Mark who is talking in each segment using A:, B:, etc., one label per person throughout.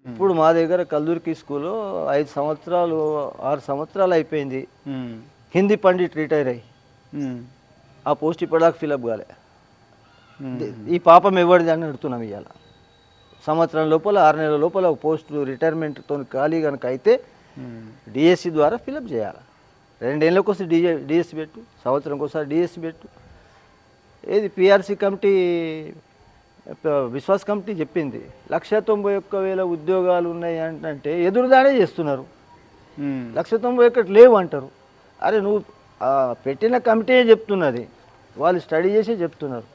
A: ఇప్పుడు మా దగ్గర కల్దుర్కి స్కూలు 5 సంవత్సరాలు 6 సంవత్సరాలు అయిపోయింది. హిందీ పండిట్ రిటైర్ అయ్యి ఆ పోస్ట్ ఇప్పటిదాకా ఫిలప్ కాలే. ఈ పాపం ఎవరిది అని అడుగుతున్నాం. ఇవాళ సంవత్సరం లోపల 6 నెలల లోపల ఒక పోస్టు రిటైర్మెంట్తో ఖాళీ కనుక అయితే డిఎస్సి ద్వారా ఫిలప్ చేయాలి. 2 ఏళ్ళకి వస్తే డిఎస్సి పెట్టు, సంవత్సరంకి ఒకసారి డిఎస్సి పెట్టు. ఏది పిఆర్సి కమిటీ విశ్వాస్ కమిటీ చెప్పింది 191,000 ఉద్యోగాలు ఉన్నాయి అంటే ఎదురుదాడే చేస్తున్నారు. 191 లేవు అంటారు. అరే నువ్వు పెట్టిన కమిటీ చెప్తున్నది, వాళ్ళు స్టడీ చేసి చెప్తున్నారు.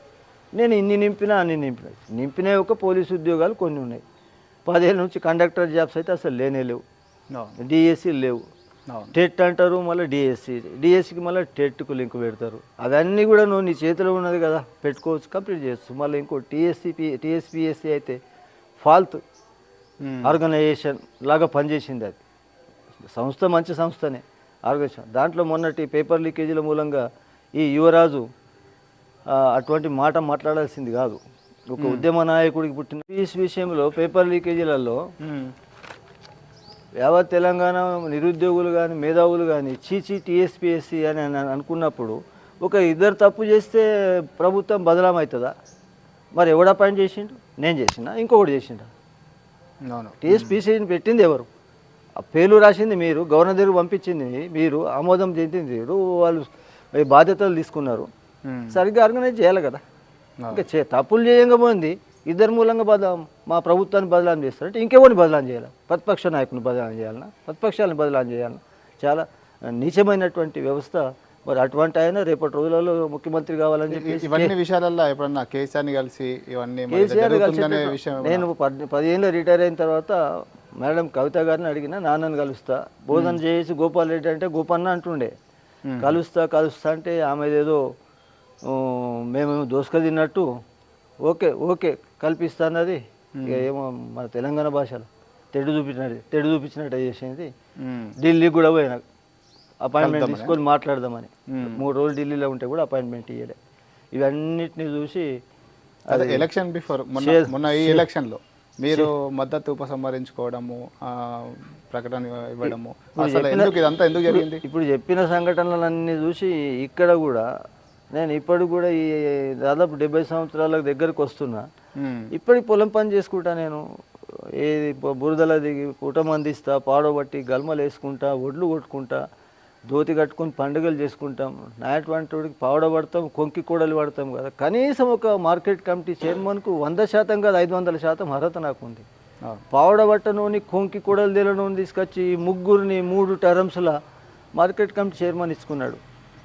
A: నేను ఇన్ని నింపినా అన్ని నింపిన ఒక పోలీసు ఉద్యోగాలు కొన్ని ఉన్నాయి. 10 ఏళ్ళ నుంచి కండక్టర్ జాబ్స్ అయితే అసలు లేనే లేవు. డిఎస్సి లేవు. టెట్ అంటారు, మళ్ళీ డిఎస్సికి మళ్ళీ టెట్కు లింక్ పెడతారు. అవన్నీ కూడా నువ్వు నీ చేతిలో ఉన్నది కదా, పెట్టుకోవచ్చు, కంప్లీట్ చేయొచ్చు. మళ్ళీ ఇంకో టీఎస్పిఎస్సి అయితే ఫాల్త్ ఆర్గనైజేషన్ లాగా పనిచేసింది. అది సంస్థ మంచి సంస్థనే, ఆర్గనైజేషన్. దాంట్లో మొన్నటి పేపర్ లీకేజీల మూలంగా ఈ యువరాజు అటువంటి మాట మాట్లాడాల్సింది కాదు. ఒక ఉద్యమ నాయకుడికి పుట్టిన ఈ విషయంలో పేపర్ లీకేజీలలో యావత్ తెలంగాణ నిరుద్యోగులు కానీ మేధావులు కానీ చీచీ టీఎస్పిఎస్సి అని అనుకున్నప్పుడు ఒక ఇద్దరు తప్పు చేస్తే ప్రభుత్వం బదలామవుతుందా? మరి ఎవడు అపాయింట్ చేసిండు? నేను చేసిన, ఇంకొకటి చేసిండు. టీఎస్పిఎస్సిని పెట్టింది ఎవరు? ఆ పేర్లు రాసింది మీరు, గవర్నర్ దగ్గర పంపించింది మీరు, ఆమోదం చెందింది మీరు, వాళ్ళు బాధ్యతలు తీసుకున్నారు. సరిగ్గా ఆర్గనైజ్ చేయాలి కదా. ఇంకా తప్పులు చేయకపోయింది ఇద్దరు మూలంగా మా ప్రభుత్వాన్ని బదలాం చేస్తారంటే ఇంకెవరిని బదలాం చేయాలి? ప్రతిపక్ష నాయకుని బదలాం చేయాలన్నా, ప్రతిపక్షాలను బదలాం చేయాలన్నా? చాలా నీచమైనటువంటి వ్యవస్థ. మరి అటువంటి ఆయన రేపటి రోజులలో ముఖ్యమంత్రి కావాలని చెప్పి
B: ఇవన్నీ విషయాలలో ఎప్పుడన్నా కేసీఆర్ని కలిసి ఇవన్నీ
A: నేను 10 ఏళ్ళు రిటైర్ అయిన తర్వాత మేడం కవిత గారిని అడిగినా, నాన్నని కలుస్తా, బోధన చేసి గోపాల్ రెడ్డి అంటే గోపన్న అంటుండే, కలుస్తా అంటే ఆమె ఏదో మేము దోసుక తిన్నట్టు ఓకే ఓకే కల్పిస్తున్నది. ఇక ఏమో మన తెలంగాణ భాషలో తెడు చూపించినట్టు చేసింది. ఢిల్లీకి కూడా పోయినా అపాయింట్మెంట్ తీసుకొని మాట్లాడదామని. 3 రోజులు ఢిల్లీలో ఉంటే కూడా అపాయింట్మెంట్ ఇవ్వలే. ఇవన్నిటిని చూసి
B: అదే ఎలక్షన్ బిఫోర్ మొన్న ఈ ఎలక్షన్లో మీరు మద్దతు ఉపసంహరించుకోవడము, ప్రకటన ఇవ్వడము, ఇదంతా ఎందుకు జరిగింది?
A: ఇప్పుడు చెప్పిన సంఘటనలన్నీ చూసి ఇక్కడ కూడా నేను ఇప్పటికి కూడా ఈ దాదాపు 70 సంవత్సరాలకు దగ్గరకు వస్తున్నా. ఇప్పటికి పొలం పని చేసుకుంటా. నేను ఏది బురదల దిగి పుటం అందిస్తా, పాడబట్టి గల్మలు వేసుకుంటా, ఒడ్లు కొట్టుకుంటా, ధోతి కట్టుకుని పండుగలు చేసుకుంటాం. నాయటువంటి వాడికి పావడబడతాం, కొంకి కూడలు పడతాం కదా. కనీసం ఒక మార్కెట్ కమిటీ చైర్మన్కు 100% కాదు 500% అర్హత నాకు ఉంది. పావడబట్టనోని కొంకి కూడలు తెలనోని తీసుకొచ్చి ముగ్గురిని 3 టర్మ్స్ల మార్కెట్ కమిటీ చైర్మన్ ఇచ్చుకున్నాడు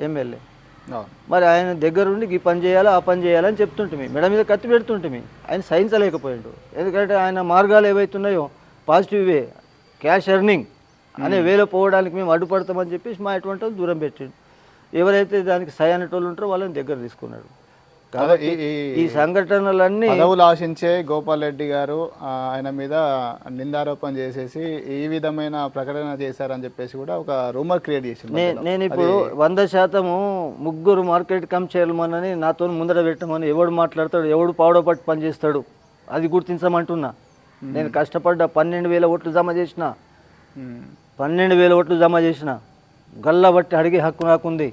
A: ఎమ్మెల్యే. మరి ఆయన దగ్గరుండి ఈ పని చేయాలా ఆ పని చేయాలని చెప్తుంటే మెడ మీద కత్తి పెడుతుంటే ఆయన సహించలేకపోయాడు. ఎందుకంటే ఆయన మార్గాలు ఏవైతున్నాయో పాజిటివ్ వే, క్యాష్ ఎర్నింగ్ అనే వేలో పోవడానికి మేము అడ్డుపడతామని చెప్పేసి మా ఎటువంటి వాళ్ళు దూరం పెట్టాడు. ఎవరైతే దానికి సై అనేటోళ్ళు ఉంటారో వాళ్ళని దగ్గర తీసుకున్నాడు. కాబట్టి ఈ సంఘటనలన్నీ
B: పదవులు ఆశించే గోపాల్ రెడ్డి గారు ఆయన మీద నిందారోపణ చేసేసి ఈ విధమైన ప్రకటన చేశారని చెప్పేసి కూడా ఒక రూమర్ క్రియేట్ చేసింది.
A: నేను ఇప్పుడు 100% ముగ్గురు మార్కెట్ కమ్ చైర్మన్ అని నాతో ముందర పెట్టమని ఎవడు మాట్లాడతాడు, ఎవడు పావడ పట్టి పనిచేస్తాడు అది గుర్తించమంటున్నా. నేను కష్టపడ్డా, 12,000 ఓట్లు జమ చేసిన, 12,000 ఓట్లు జమ చేసిన, గల్లా బట్టి అడిగే హక్కు నాకుంది.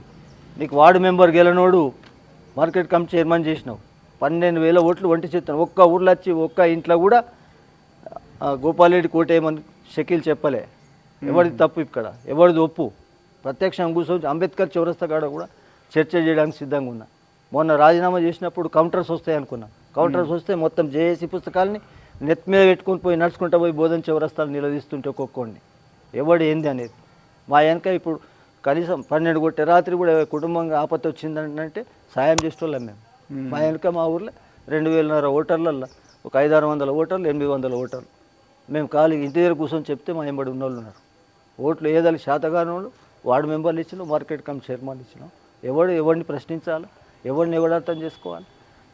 A: నీకు వార్డు మెంబర్ గెలనోడు మార్కెట్ కమిటీ చైర్మన్ చేసినావు, 12,000 ఓట్లు వంటి చెప్తాను. ఒక్క ఊర్లో వచ్చి ఒక్క ఇంట్లో కూడా గోపాల్ రెడ్డి కోటేయమని షకీల్ చెప్పలే. ఎవరిది తప్పు ఇక్కడ, ఎవరిది ఒప్పు? ప్రత్యక్షంగా కూర్చొని అంబేద్కర్ చౌరస్తా కాడ కూడా చర్చ చేయడానికి సిద్ధంగా ఉన్నా. మొన్న రాజీనామా చేసినప్పుడు కౌంటర్స్ వస్తాయి అనుకున్నా. కౌంటర్స్ వస్తే మొత్తం జేఏసీ పుస్తకాలని నెత్తి మీద పెట్టుకొని పోయి నడుచుకుంటూ పోయి బోధన చౌరస్తాలు నిలదీస్తుంటే ఒక్కొక్కడిని ఎవడు ఏంది అనేది. మా వెనక ఇప్పుడు కనీసం 12 కొట్టే రాత్రి కూడా కుటుంబంగా ఆపత్తి వచ్చిందంటే సాయం చేసేవాళ్ళం మేము. మా వెనక మా ఊర్లో 2,500 ఓటర్లల్లో ఒక 500-600 ఓటర్లు, 800 ఓటర్లు. మేము ఖాళీ ఇంటి దగ్గర కూర్చొని చెప్తే మా ఎంబడి ఉన్న వాళ్ళు ఉన్నారు. ఓట్లు ఏదాలి శాతగాని వాళ్ళు వార్డు మెంబర్లు ఇచ్చినాం, మార్కెట్ కమిటీ చైర్మన్ ఇచ్చినాం. ఎవరిని ప్రశ్నించాలి, ఎవరిని అర్థం చేసుకోవాలి?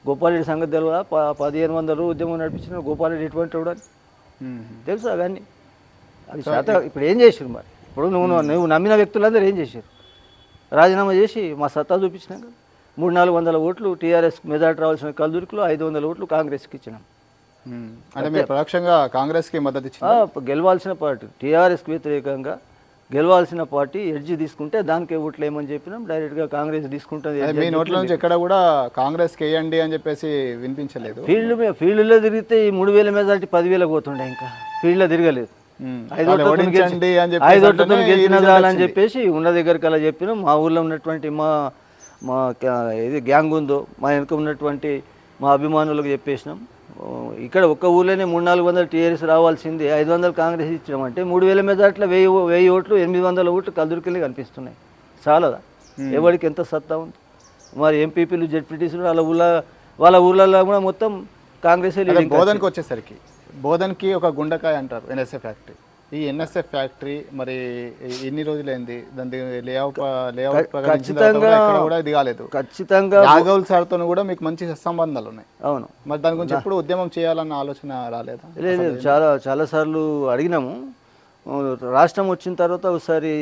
A: గోపాల్ రెడ్డి సంగతి తెలియదా? 1500 ఉద్యమం నడిపించిన గోపాల్ రెడ్డి ఎటువంటి వాడు అని తెలుసు. అవన్నీ అది శాత. ఇప్పుడు ఏం చేసారు మరి? ఇప్పుడు నువ్వు నమ్మిన వ్యక్తులందరూ ఏం చేశారు? రాజీనామా చేసి మా సత్తా చూపించినాక 300-400 ఓట్లు టీఆర్ఎస్ మెజార్టీ రావాల్సిన కల్దుర్కిలో 500 ఓట్లు కాంగ్రెస్కి ఇచ్చినాం.
B: అంటే మీరు పరోక్షంగా కాంగ్రెస్కి మద్దతు ఇచ్చింది.
A: గెలవాల్సిన పార్టీ టీఆర్ఎస్కి వ్యతిరేకంగా గెలవాల్సిన పార్టీ ఎడ్జి తీసుకుంటే దానికి ఓట్లు ఏమని చెప్పినాం, డైరెక్ట్గా కాంగ్రెస్ తీసుకుంటుంది.
B: మీ నోట్ల నుంచి ఎక్కడ కూడా కాంగ్రెస్కి వేయండి అని చెప్పేసి వినిపించలేదు.
A: ఫీల్డ్లో తిరిగితే ఈ 3,000 మెజార్టీ 10,000 పోతుండే, ఇంకా ఫీల్డ్లో తిరగలేదు. 5 ఓట్లతో గెలిచిన చాలని చెప్పేసి ఉన్న దగ్గరికి అలా చెప్పినాం. మా ఊళ్ళో ఉన్నటువంటి మా ఇది గ్యాంగ్ ఉందో మా వెనుక ఉన్నటువంటి మా అభిమానులకు చెప్పేసినాం. ఇక్కడ ఒక్క ఊళ్ళోనే 300-400 టీఆర్ఎస్ రావాల్సింది 500 కాంగ్రెస్ ఇచ్చినామంటే 3,000 మెజార్టీలో 1000 ఓట్లు 800 ఓట్లు కదురుకెళ్ళి కనిపిస్తున్నాయి. చాలదా? ఎవరికి ఎంత సత్తా ఉంది? మరి ఎంపీపీలు జెడ్పీటీసీలు వాళ్ళ ఊళ్ళలో కూడా మొత్తం కాంగ్రెస్.
B: బోధనకి వచ్చేసరికి బోధనకి ఒక గుండకాయ అంటారు ఎన్ఎస్ఎఫ్ ఫ్యాక్టరీ. ఈ ఎన్ఎస్ఎఫ్ ఫ్యాక్టరీ మరి ఎన్ని రోజులైంది దాని లేఅవుట్ కూడా ఇది కాలేదు.
A: ఖచ్చితంగా
B: రాఘవుల్ సార్తో కూడా మీకు మంచి సంబంధాలు ఉన్నాయి.
A: అవును.
B: మరి దాని గురించి ఎప్పుడు ఉద్యమం చేయాలన్న ఆలోచన రాలేదా?
A: లేదు, చాలా సార్లు అడిగినాము. రాష్ట్రం వచ్చిన తర్వాత ఒకసారి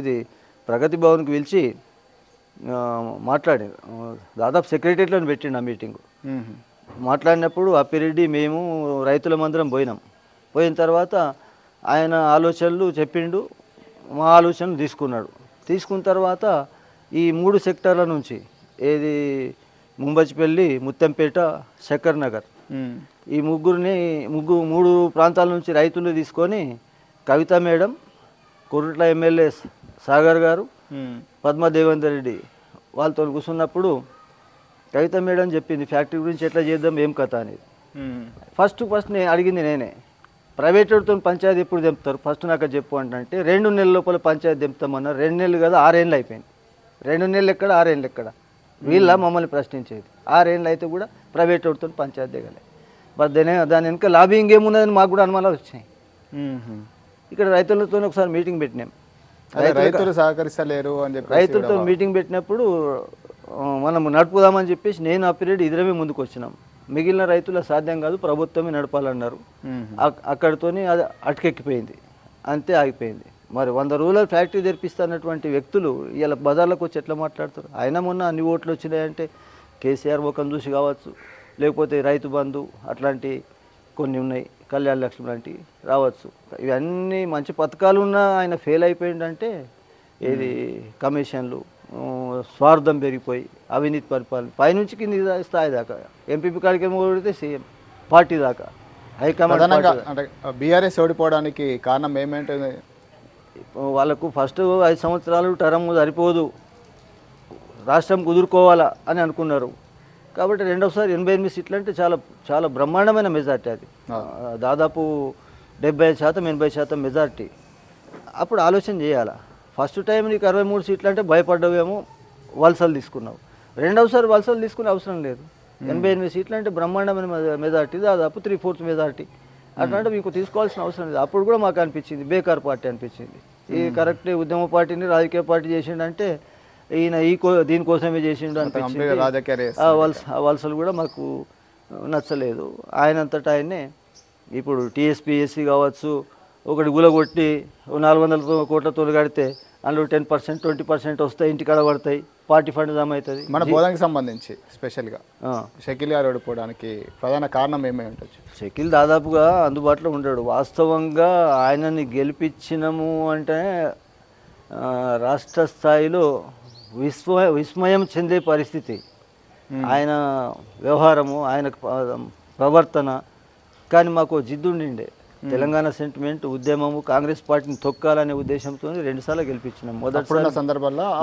A: ఇది ప్రగతి భవన్కి పిలిచి మాట్లాడారు. దాదాపు సెక్రటరీలో పెట్టిండు ఆ మీటింగు. మాట్లాడినప్పుడు అప్పిరెడ్డి మేము రైతులమందరం పోయిన తర్వాత ఆయన ఆలోచనలు చెప్పిండు, మా ఆలోచనలు తీసుకున్న తర్వాత ఈ 3 సెక్టార్ల నుంచి ఏది ముంబచ్చిపల్లి, ముత్తంపేట, శక్కర్ నగర్ ఈ 3 ప్రాంతాల నుంచి రైతులు తీసుకొని కవిత మేడం, కొరుట్ల ఎమ్మెల్యే సాగర్ గారు, పద్మదేవేందర్ రెడ్డి వాళ్ళతో కూర్చున్నప్పుడు కవిత మేడం చెప్పింది ఫ్యాక్టరీ గురించి ఎట్లా చేద్దాం ఏం కథ అనేది. ఫస్ట్ నేను అడిగింది నేనే, ప్రైవేట్తో పంచాయతీ ఎప్పుడు తెంపుతారు ఫస్ట్ నాకు చెప్పు అంటే 2 నెలల లోపల పంచాయతీ తెంపుతామన్నారు. 2 నెలలు కదా 6 ఏళ్ళు అయిపోయింది. 2 నెలలు ఎక్కడ 6 ఏళ్ళు ఎక్కడ? వీళ్ళ మమ్మల్ని ప్రశ్నించేది. 6 ఏళ్ళు అయితే కూడా ప్రైవేట్తో పంచాయతీ దిగలే. మరి దాని వెనుక లాబింగ్ ఏమున్నదని మాకు కూడా అనుమానాలు వచ్చినాయి. ఇక్కడ రైతులతో ఒకసారి మీటింగ్ పెట్టినాం.
B: రైతులు సహకరిస్తలేరు అని చెప్పి
A: రైతులతో మీటింగ్ పెట్టినప్పుడు మనం నడుపుదామని చెప్పేసి నేను అప్పిరెడ్డి ఇద్దరమే ముందుకు వచ్చినాం. మిగిలిన రైతుల సాధ్యం కాదు, ప్రభుత్వమే నడపాలన్నారు. అక్కడితోనే అది అటకెక్కిపోయింది, అంతే ఆగిపోయింది. మరి 100 రూరల్ ఫ్యాక్టరీ తెరిపిస్తున్నటువంటి వ్యక్తులు ఇలా బజార్లకు వచ్చి ఎట్లా మాట్లాడతారు? అయినా మొన్న అన్ని ఓట్లు వచ్చినాయంటే కేసీఆర్ ముఖం చూసి కావచ్చు, లేకపోతే రైతు బంధు అట్లాంటి కొన్ని ఉన్నాయి, కళ్యాణ లక్ష్మి లాంటివి రావచ్చు. ఇవన్నీ మంచి పథకాలు ఉన్నా ఆయన ఫెయిల్ అయిపోయిందంటే ఏది కమిషన్లు, స్వార్థం పెరిగిపోయి అవినీతి పరిపాలన పైనుంచి కింది స్థాయి దాకా, ఎంపీపీ కాడికి ఓడితే సీఎం పార్టీ దాకా హైకమాండ్.
B: అంటే బీఆర్ఎస్ ఓడిపోవడానికి కారణం ఏమేంటి?
A: వాళ్ళకు ఫస్ట్ 5 సంవత్సరాలు టర్మ్ సరిపోదు, రాష్ట్రం కుదురుకోవాలా అని అనుకున్నారు. కాబట్టి రెండోసారి 88 సీట్లు అంటే చాలా బ్రహ్మాండమైన మెజార్టీ. అది దాదాపు 70% 80% మెజార్టీ. అప్పుడు ఆలోచన చేయాలా, ఫస్ట్ టైం నీకు 63 సీట్లు అంటే భయపడ్డావేమో, వలసలు తీసుకున్నావు. రెండవసారి వలసలు తీసుకునే అవసరం లేదు. 88 సీట్లు అంటే బ్రహ్మాండమైన మెజార్టీ, దాదాపు 3/4 మెజార్టీ. అట్లాంటి మీకు తీసుకోవాల్సిన అవసరం లేదు. అప్పుడు కూడా మాకు అనిపించింది బేకార్ పార్టీ అనిపించింది. ఈ కరెక్ట్ ఉద్యమ పార్టీని రాజకీయ పార్టీ చేసిండంటే ఈయన దీనికోసమే చేసిండు అనిపించింది. వలసలు కూడా మాకు నచ్చలేదు. ఆయనంతటా ఆయన్నే ఇప్పుడు టీఎస్పీఎస్సీ కావచ్చు, ఒకటి గులగొట్టి 400 కోట్లతో కడితే అందులో 10% 20% వస్తాయి, ఇంటికాడ పడతాయి, పార్టీ ఫండ్ జమ అవుతుంది.
B: మన బోధనకి సంబంధించి స్పెషల్గా షకీల్ గారు ఓడిపోవడానికి ప్రధాన కారణం ఏమై ఉండొచ్చు?
A: షకీల్ దాదాపుగా అందుబాటులో ఉండడు. వాస్తవంగా ఆయనని గెలిపించినము అంటే రాష్ట్ర స్థాయిలో విస్మయం చెందే పరిస్థితి. ఆయన వ్యవహారము, ఆయన ప్రవర్తన. కానీ మాకు జిద్దు ఉండిండే, తెలంగాణ సెంటిమెంట్, ఉద్యమము, కాంగ్రెస్ పార్టీని తొక్కాలనే ఉద్దేశంతో 2 సార్లు గెలిపించినాం.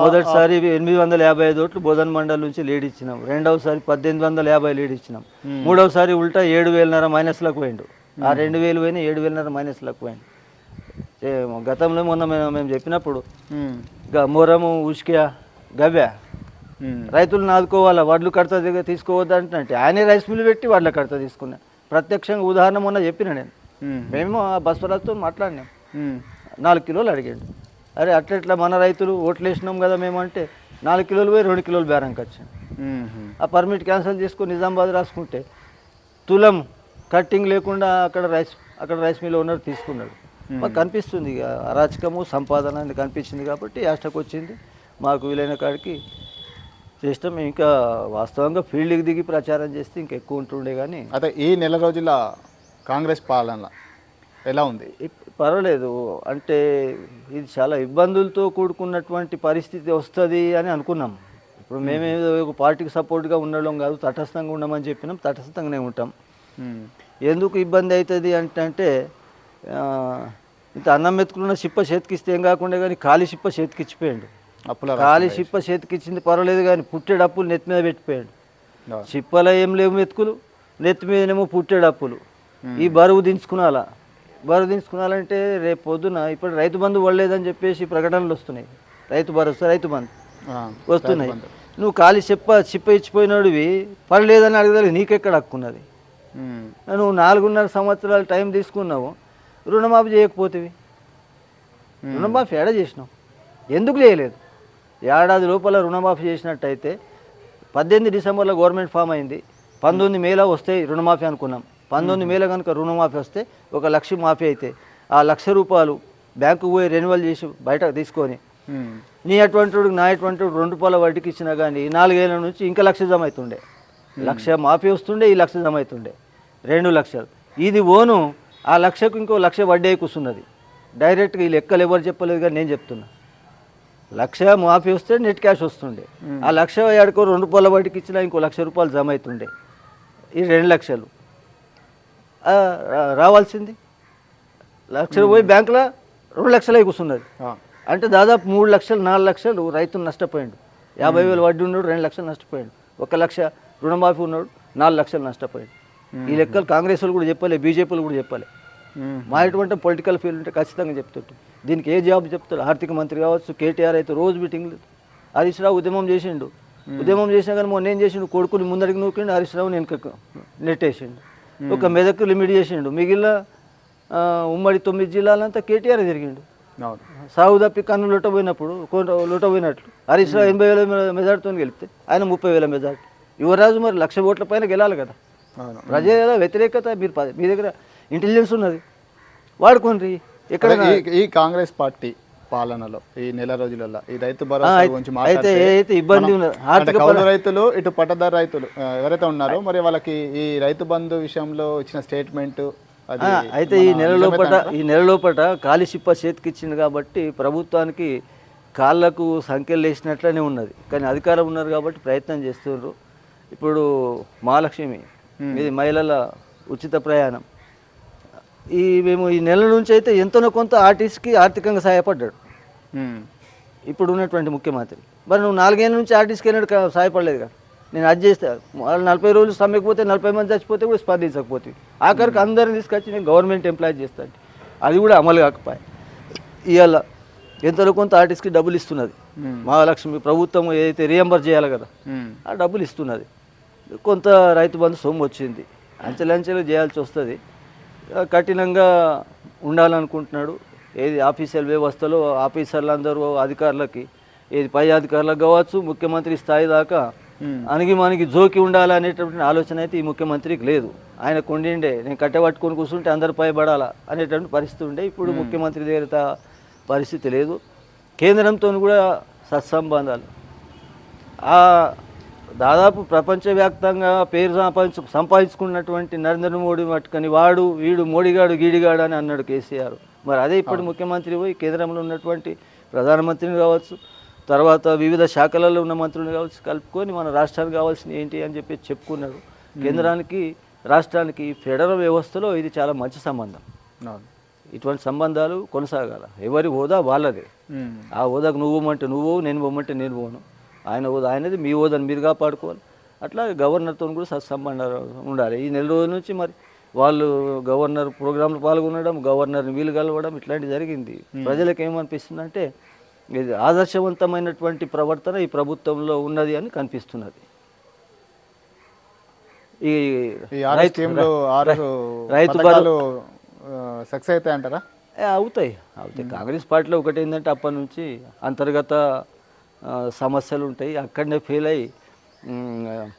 A: మొదటిసారి 855 ఓట్లు బోధన్ మండలి నుంచి లీడ్ ఇచ్చినాం. రెండవసారి 1850 లీడ్ ఇచ్చినాం. మూడవసారి ఉల్టా 7,500 మైనస్లకు పోయిండు. ఆ 2,000 పోయినా 7,500 మైనస్లకు పోయిండు. గతంలో మొన్న మేము చెప్పినప్పుడు మొరము, ఉష్కియా, గవ్య రైతులను ఆదుకోవాలా, వడ్లు కడత దగ్గర తీసుకోవద్దంటే ఆయనే రైస్ మిల్లు పెట్టి వడ్ల కడత తీసుకున్నా. ప్రత్యక్షంగా ఉదాహరణ మొన్న చెప్పిన నేను. మేము ఆ బస్వరాజ్తో మాట్లాడినాం. 4 కిలోలు అడిగాడు. అరే అట్లా మన రైతులు ఓట్లు వేసినాం కదా మేము అంటే 4 కిలోలు పోయి 2 కిలోలు బేరంకి వచ్చాను. ఆ పర్మిట్ క్యాన్సిల్ చేసుకొని నిజామాబాద్ రాసుకుంటే తులం కట్టింగ్ లేకుండా అక్కడ రైస్ మిల్ ఓనర్ తీసుకున్నాడు. మాకు కనిపిస్తుంది అరాచకము, సంపాదన అని కనిపించింది. కాబట్టి యాస్టకు వచ్చింది. మాకు వీలైన కాడికి చేసినాం. ఇంకా వాస్తవంగా ఫీల్డ్కి దిగి ప్రచారం చేస్తే ఇంకా ఎక్కువ ఉంటుండే కానీ
B: అయితే ఈ నెల రోజుల కాంగ్రెస్ పాలన ఎలా ఉంది?
A: పర్వాలేదు. అంటే ఇది చాలా ఇబ్బందులతో కూడుకున్నటువంటి పరిస్థితి వస్తుంది అని అనుకున్నాం. ఇప్పుడు మేమేదో ఒక పార్టీకి సపోర్ట్గా ఉండడం కాదు, తటస్థంగా ఉండమని చెప్పినాం, తటస్థంగానే ఉంటాం. ఎందుకు ఇబ్బంది అవుతుంది అంటే ఇంత అన్నం ఎత్తుకున్న చిప్ప చేతికిస్తే ఏం కాకుండా కానీ ఖాళీ చిప్ప చేతికిచ్చిపోయాడు. ఖాళీ చిప్ప చేతికిచ్చింది పర్వాలేదు కానీ పుట్టేడప్పులు నెత్తి మీద పెట్టిపోయాడు. చిప్పలో ఏం లేవు మెతుకులు, నెత్తి మీదనేమో పుట్టేడప్పులు. ఈ బరువు దించుకునాలా. బరువు దించుకునాలంటే రేపు పొద్దున ఇప్పుడు రైతు బంధు పడలేదని చెప్పేసి ప్రకటనలు వస్తున్నాయి. రైతు భరోసా, రైతు బంధు వస్తున్నాయి. నువ్వు ఖాళీ చిప్ప ఇచ్చిపోయినోడివి పడలేదని అడగదాలి, నీకెక్కడ హక్కున్నది? నువ్వు 4.5 సంవత్సరాలు టైం తీసుకున్నావు, రుణమాఫీ చేయకపోతేవి. రుణమాఫీ ఏడ చేసినావు? ఎందుకు చేయలేదు? ఏడాది లోపల రుణమాఫీ చేసినట్టయితే 18 డిసెంబర్లో గవర్నమెంట్ ఫామ్ అయింది, 19 మేలో వస్తాయి రుణమాఫీ అనుకున్నాం. 19 మేలో కనుక రుణమాఫీ వస్తే 1 లక్ష మాఫీ అయితే ఆ ₹1,00,000 బ్యాంకుకు పోయి రెన్యువల్ చేసి బయట తీసుకొని నీ అటువంటి నా అటువంటి ₹2 వడ్డీకి ఇచ్చినా కానీ 4 ఏళ్ళ నుంచి ఇంకా 1,00,000 జమ అవుతుండే. 1,00,000 మాఫీ వస్తుండే, ఈ 1,00,000 జమ అవుతుండే, 2 లక్షలు. ఇది ఓను ఆ 1,00,000కు ఇంకో 1,00,000 వడ్డీ కూర్చున్నది. డైరెక్ట్గా ఈ లెక్కలు ఎవరు చెప్పలేదు కానీ నేను చెప్తున్నా. 1,00,000 మాఫీ వస్తే నెట్ క్యాష్ వస్తుండే. ఆ 1,00,000 ఏడుకో ₹2 వడ్డీకి ఇచ్చినా ఇంకో ₹1,00,000 జమ అవుతుండే. ఈ 2 లక్షలు రావాల్సింది 1,00,000 పోయి బ్యాంకులో 2 లక్షలు కూర్చున్నది. అంటే దాదాపు 3 లక్షలు 4 లక్షలు రైతులు నష్టపోయాడు. 50,000 వడ్డీ ఉన్నాడు, 2 లక్షలు నష్టపోయాడు. 1 లక్ష రుణమాఫీ ఉన్నాడు, 4 లక్షలు నష్టపోయాడు. ఈ లెక్కలు కాంగ్రెస్ వాళ్ళు కూడా చెప్పలే, బీజేపీలు కూడా చెప్పలే. మా ఎటువంటి పొలిటికల్ ఫీల్డ్ ఉంటే ఖచ్చితంగా చెప్తుంటాడు. దీనికి ఏ జవాబు చెప్తాడు? ఆర్థిక మంత్రి కావచ్చు, కేటీఆర్ అయితే రోజు మీటింగ్లు. హరీష్ రావు ఉద్యమం చేసిండు, ఉద్యమం చేసినా కానీ మొన్న ఏం చేసిండు? కొడుకుని ముందడికి నూకిండు, హరీష్ రావు నేను నెట్టేసిండు. ఒక మెదక్కు లిమిట్ చేసిండు, మిగిలిన ఉమ్మడి 9 జిల్లాలంతా కేటీఆర్ తిరిగిండు. సాగు తప్పి కన్ను లొట్టపోయినట్లు హరీష్ రావు 80,000 మెజార్టీతో గెలిపితే ఆయన 30,000 మెజార్టీ. యువరాజు మరి 1,00,000 ఓట్ల పైన గెలాలి కదా. ప్రజల వ్యతిరేకత మీ దగ్గర ఇంటెలిజెన్స్ ఉన్నది, వాడుకోండి. ఎక్కడ
B: ఈ కాంగ్రెస్ పార్టీ పాలనలో ఈ నెల రోజులలో ఈ రైతు భరోసా గురించి
A: అయితే ఇబ్బంది ఉన్నది.
B: కౌలు రైతులు, ఇటు పట్టదారు రైతులు ఎవరైతే ఉన్నారో మరి వాళ్ళకి ఈ రైతు బంధు విషయంలో ఇచ్చిన స్టేట్మెంట్
A: అయితే ఈ నెల లోపల ఖాళీ చిప్ప చేతికి ఇచ్చింది కాబట్టి ప్రభుత్వానికి కాళ్ళకు సంఖ్యలు వేసినట్లనే ఉన్నది. కానీ అధికారం ఉన్నారు కాబట్టి ప్రయత్నం చేస్తున్నారు. ఇప్పుడు మహాలక్ష్మి ఇది మహిళల ఉచిత ప్రయాణం, మేము ఈ నెల నుంచి అయితే ఎంతనో కొంత ఆర్టీసీకి ఆర్థికంగా సహాయపడ్డాడు ఇప్పుడు ఉన్నటువంటి ముఖ్యమంత్రి. మరి నువ్వు 4 ఏళ్ళ నుంచి ఆర్టీసీకి వెళ్ళినట్టు సహాయపడలేదు కదా. నేను అది చేస్తే వాళ్ళు 40 రోజులు సమ్మెకపోతే 40 మంది చచ్చిపోతే కూడా స్పందించకపోతే ఆఖరికి అందరిని తీసుకొచ్చి నేను గవర్నమెంట్ ఎంప్లాయ్ చేస్తాను, అది కూడా అమలు కాకపోయా. ఇవాళ ఎంతలో కొంత ఆర్టీసీకి డబ్బులు ఇస్తున్నది మహాలక్ష్మి ప్రభుత్వం, ఏదైతే రియంబర్ చేయాలి కదా ఆ డబ్బులు ఇస్తున్నది. కొంత రైతు బంధు సొమ్ము వచ్చింది, అంచెలంచెలు చేయాల్సి వస్తుంది. కఠినంగా ఉండాలనుకుంటున్నాడు. ఏది ఆఫీషియల్ వ్యవస్థలో ఆఫీసర్లందరూ అధికారులకి, ఏది పై అధికారులకు కావచ్చు, ముఖ్యమంత్రి స్థాయి దాకా మనకి జోకి ఉండాలనేటటువంటి ఆలోచన అయితే ఈ ముఖ్యమంత్రికి లేదు. ఆయన కొండిండే నేను కట్టెపట్టుకొని కూర్చుంటే అందరు పైబడాలా అనేటువంటి పరిస్థితి ఉండే. ఇప్పుడు ముఖ్యమంత్రి దగ్గర పరిస్థితి లేదు. కేంద్రంతో కూడా సత్సంబంధాలు దాదాపు ప్రపంచవ్యాప్తంగా పేరు సంపాదించుకున్నటువంటి నరేంద్ర మోడీ పట్టుకొని వీడు మోడీగాడు గీడిగాడు అని అన్నాడు కేసీఆర్. మరి అదే ఇప్పుడు ముఖ్యమంత్రి పోయి కేంద్రంలో ఉన్నటువంటి ప్రధానమంత్రిని కావచ్చు, తర్వాత వివిధ శాఖలలో ఉన్న మంత్రులను కావచ్చు కలుపుకొని మన రాష్ట్రానికి కావాల్సిన ఏంటి అని చెప్పి చెప్పుకున్నాడు. కేంద్రానికి రాష్ట్రానికి ఫెడరల్ వ్యవస్థలో ఇది చాలా మంచి సంబంధం. ఇటువంటి సంబంధాలు కొనసాగాల. ఎవరి హోదా వాళ్ళదే. ఆ హోదాకు నువ్వు పోమంటే నువ్వు, నేను పోమంటే నేను పోను. ఆయన హోదా ఆయనది, మీ హోదాను మీరు కాపాడుకోవాలి. అట్లా గవర్నర్తో కూడా సత్సంబంధాలు ఉండాలి. ఈ నెల రోజుల నుంచి మరి వాళ్ళు గవర్నర్ ప్రోగ్రాంలు పాల్గొనడం, గవర్నర్ని వీలు కలవడం ఇట్లాంటివి జరిగింది. ప్రజలకు ఏమనిపిస్తుందంటే ఇది ఆదర్శవంతమైనటువంటి ప్రవర్తన ఈ ప్రభుత్వంలో ఉన్నది అని కనిపిస్తున్నది. ఈ రైతు
B: సక్సెస్ అవుతాయి అంటారా?
A: అవుతాయి. కాంగ్రెస్ పార్టీలో ఒకటి ఏంటంటే అప్పటి నుంచి అంతర్గత సమస్యలు ఉంటాయి. అక్కడనే ఫెయిల్ అయ్యి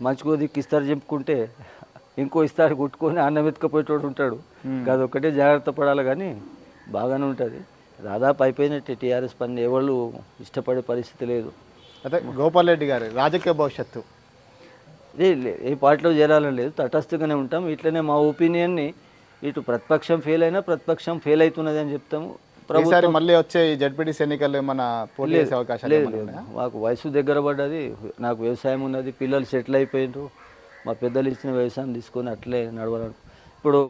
A: మంచిగా దిక్కు ఇస్తారు చెప్పుకుంటే ఇంకో ఇస్తారు కుట్టుకొని అన్నం ఎత్తుకపోయేటోడు ఉంటాడు. అదొక్కటే జాగ్రత్త పడాలి. కానీ బాగానే ఉంటుంది. దాదాపు అయిపోయినట్టే టీఆర్ఎస్ పని ఎవరు ఇష్టపడే పరిస్థితి లేదు.
B: అయితే గోపాల్ రెడ్డి గారి రాజకీయ భవిష్యత్తు
A: ఏ పార్టీలో చేరాలని లేదు, తటస్థంగానే ఉంటాం. ఇట్లనే మా ఒపీనియన్ని ఇటు ప్రతిపక్షం ఫెయిల్ అయినా ప్రతిపక్షం ఫెయిల్ అవుతున్నది అని చెప్తాము.
B: ఈసారి మళ్ళీ వచ్చే ఈ జడ్పీటీసీ ఎన్నికల్లో ఏమైనా పోటీ చేసే అవకాశాలు
A: లేదు
B: ఏమైనా
A: లేదు,
B: ఉన్నాయా?
A: మాకు వయసు దగ్గర పడ్డది, నాకు వ్యవసాయం ఉన్నది, పిల్లలు సెటిల్ అయిపోయినారు. మా పెద్దలు ఇచ్చిన వ్యవసాయం తీసుకొని అట్లే నడవాలి. ఇప్పుడు